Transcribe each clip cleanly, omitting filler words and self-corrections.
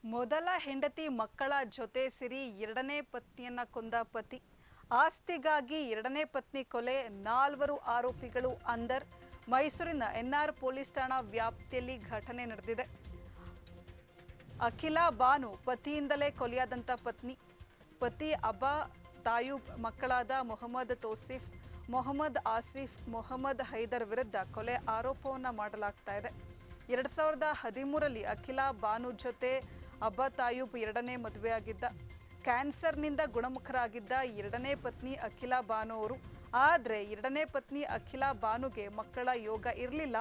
ಮೊದಲ ಹೆಂಡತಿ ಮಕ್ಕಳ ಜೊತೆ ಸೇರಿ ಎರಡನೇ ಪತ್ನಿಯನ್ನ ಕೊಂದ ಪತಿ. ಆಸ್ತಿಗಾಗಿ ಎರಡನೇ ಪತ್ನಿ ಕೊಲೆ, 4 ಆರೋಪಿಗಳು ಅಂದರ್. ಮೈಸೂರಿನ ಎನ್ಆರ್ ಪೊಲೀಸ್ ಠಾಣಾ ವ್ಯಾಪ್ತಿಯಲ್ಲಿ ಘಟನೆ ನಡೆದಿದೆ. ಅಖಿಲಾ ಬಾನು ಪತಿಯಿಂದಲೇ ಕೊಲೆಯಾದಂಥ ಪತ್ನಿ. ಪತಿ ಅಬಾ ತಾಯೂಬ್ ಮಕ್ಕಳಾದ ಮೊಹಮ್ಮದ್ ತೌಸಿಫ್, ಮೊಹಮ್ಮದ್ ಆಸಿಫ್, ಮೊಹಮ್ಮದ್ ಹೈದರ್ ವಿರುದ್ಧ ಕೊಲೆ ಆರೋಪವನ್ನು ಮಾಡಲಾಗ್ತಾ ಇದೆ. 2013ರಲ್ಲಿ ಅಖಿಲಾ ಬಾನು ಜೊತೆ ಅಬ್ಬಾ ತಾಯೂಬ್ ಎರಡನೇ ಮದುವೆಯಾಗಿದ್ದ. ಕ್ಯಾನ್ಸರ್ನಿಂದ ಗುಣಮುಖರಾಗಿದ್ದ ಎರಡನೇ ಪತ್ನಿ ಅಖಿಲಾ ಬಾನು ಅವರು. ಆದರೆ ಎರಡನೇ ಪತ್ನಿ ಅಖಿಲಾ ಬಾನುಗೆ ಮಕ್ಕಳ ಯೋಗ ಇರಲಿಲ್ಲ.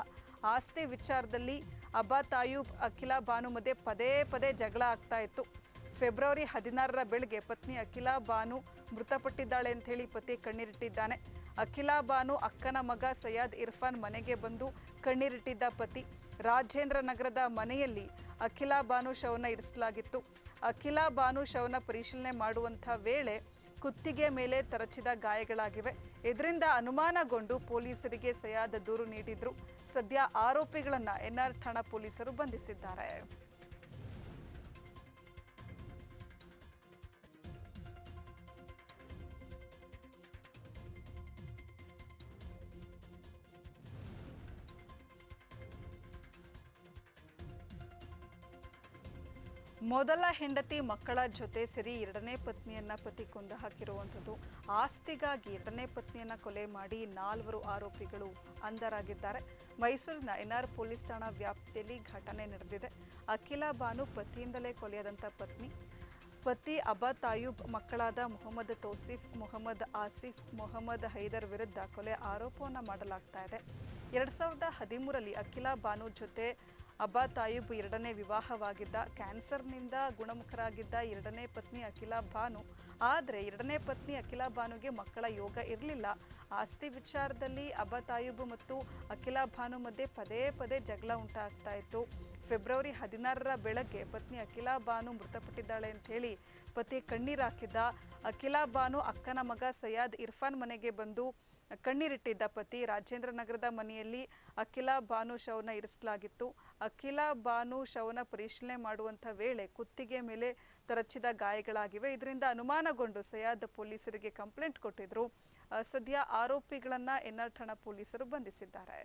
ಆಸ್ತಿ ವಿಚಾರದಲ್ಲಿ ಅಬ್ಬಾ ತಾಯೂಬ್ ಅಖಿಲಾ ಬಾನು ಮಧ್ಯೆ ಪದೇ ಪದೇ ಜಗಳ ಆಗ್ತಾ ಇತ್ತು. ಫೆಬ್ರವರಿ 16ರ ಬೆಳಗ್ಗೆ ಪತ್ನಿ ಅಖಿಲಾ ಬಾನು ಮೃತಪಟ್ಟಿದ್ದಾಳೆ ಅಂತ ಹೇಳಿ ಪತಿ ಕಣ್ಣೀರಿಟ್ಟಿದ್ದಾನೆ. ಅಖಿಲಾ ಬಾನು ಅಕ್ಕನ ಮಗ ಸೈಯದ್ ಇರ್ಫಾನ್ ಮನೆಗೆ ಬಂದು ಕಣ್ಣೀರಿಟ್ಟಿದ್ದ ಪತಿ. ರಾಜೇಂದ್ರ ನಗರದ ಮನೆಯಲ್ಲಿ ಅಖಿಲಾ ಬಾನು ಶವನ ಇರಿಸಲಾಗಿತ್ತು. ಅಖಿಲಾ ಬಾನು ಶವನ ಪರಿಶೀಲನೆ ಮಾಡುವಂಥ ವೇಳೆ ಕುತ್ತಿಗೆ ಮೇಲೆ ತರಚಿದ ಗಾಯಗಳಾಗಿವೆ. ಇದರಿಂದ ಅನುಮಾನಗೊಂಡು ಪೊಲೀಸರಿಗೆ ಸೈಯದ್ ದೂರು ನೀಡಿದ್ರು. ಸದ್ಯ ಆರೋಪಿಗಳನ್ನ ಎನ್ಆರ್ ಠಾಣಾ ಪೊಲೀಸರು ಬಂಧಿಸಿದ್ದಾರೆ. ಮೊದಲ ಹೆಂಡತಿ ಮಕ್ಕಳ ಜೊತೆ ಸೇರಿ ಎರಡನೇ ಪತ್ನಿಯನ್ನ ಪತಿ ಕೊಂದು ಹಾಕಿರುವಂಥದ್ದು. ಆಸ್ತಿಗಾಗಿ ಎರಡನೇ ಪತ್ನಿಯನ್ನ ಕೊಲೆ ಮಾಡಿ 4 ಆರೋಪಿಗಳು ಅಂಧರಾಗಿದ್ದಾರೆ. ಮೈಸೂರಿನ ಎನ್ಆರ್ ಪೊಲೀಸ್ ಠಾಣಾ ವ್ಯಾಪ್ತಿಯಲ್ಲಿ ಘಟನೆ ನಡೆದಿದೆ. ಅಖಿಲಾ ಬಾನು ಪತಿಯಿಂದಲೇ ಕೊಲೆಯಾದಂಥ ಪತ್ನಿ. ಪತಿ ಅಬಾ ತಾಯೂಬ್ ಮಕ್ಕಳಾದ ಮೊಹಮ್ಮದ್ ತೌಸಿಫ್, ಮೊಹಮ್ಮದ್ ಆಸಿಫ್, ಮೊಹಮ್ಮದ್ ಹೈದರ್ ವಿರುದ್ಧ ಕೊಲೆ ಆರೋಪವನ್ನು ಮಾಡಲಾಗ್ತಾ ಇದೆ. 2013ರಲ್ಲಿ ಅಖಿಲಾ ಬಾನು ಜೊತೆ ಅಬ್ಬಾ ತಾಯೂಬ್ ಎರಡನೇ ವಿವಾಹವಾಗಿದ್ದ. ಕ್ಯಾನ್ಸರ್ನಿಂದ ಗುಣಮುಖರಾಗಿದ್ದ ಎರಡನೇ ಪತ್ನಿ ಅಖಿಲಾ ಬಾನು. ಆದರೆ ಎರಡನೇ ಪತ್ನಿ ಅಖಿಲಾ ಬಾನುಗೆ ಮಕ್ಕಳ ಯೋಗ ಇರಲಿಲ್ಲ. ಆಸ್ತಿ ವಿಚಾರದಲ್ಲಿ ಅಬ್ಬಾ ತಾಯೂಬ್ ಮತ್ತು ಅಖಿಲಾ ಬಾನು ಮಧ್ಯೆ ಪದೇ ಪದೇ ಜಗಳ ಉಂಟಾಗ್ತಾ ಇತ್ತು. ಫೆಬ್ರವರಿ 16ರ ಬೆಳಗ್ಗೆ ಪತ್ನಿ ಅಖಿಲಾ ಬಾನು ಮೃತಪಟ್ಟಿದ್ದಾಳೆ ಅಂತ ಹೇಳಿ ಪತಿ ಕಣ್ಣೀರಾಕಿದ್ದ. ಅಖಿಲಾ ಬಾನು ಅಕ್ಕನ ಮಗ ಸೈಯದ್ ಇರ್ಫಾನ್ ಮನೆಗೆ ಬಂದು ಕಣ್ಣೀರಿಟ್ಟಿದ್ದ ಪತಿ. ರಾಜೇಂದ್ರ ನಗರದ ಮನೆಯಲ್ಲಿ ಅಖಿಲಾ ಬಾನು ಶವನ ಇರಿಸಲಾಗಿತ್ತು. ಅಖಿಲಾ ಬಾನು ಶವನ ಪರಿಶೀಲನೆ ಮಾಡುವಂಥ ವೇಳೆ ಕುತ್ತಿಗೆ ಮೇಲೆ ತರಚಿದ ಗಾಯಗಳಾಗಿವೆ. ಇದರಿಂದ ಅನುಮಾನಗೊಂಡು ಸೈಯದ್ ಪೊಲೀಸರಿಗೆ ಕಂಪ್ಲೇಂಟ್ ಕೊಟ್ಟಿದ್ರು. ಸದ್ಯ ಆರೋಪಿಗಳನ್ನ ಎನ್ಆರ್ ಠಾಣಾ ಪೊಲೀಸರು ಬಂಧಿಸಿದ್ದಾರೆ.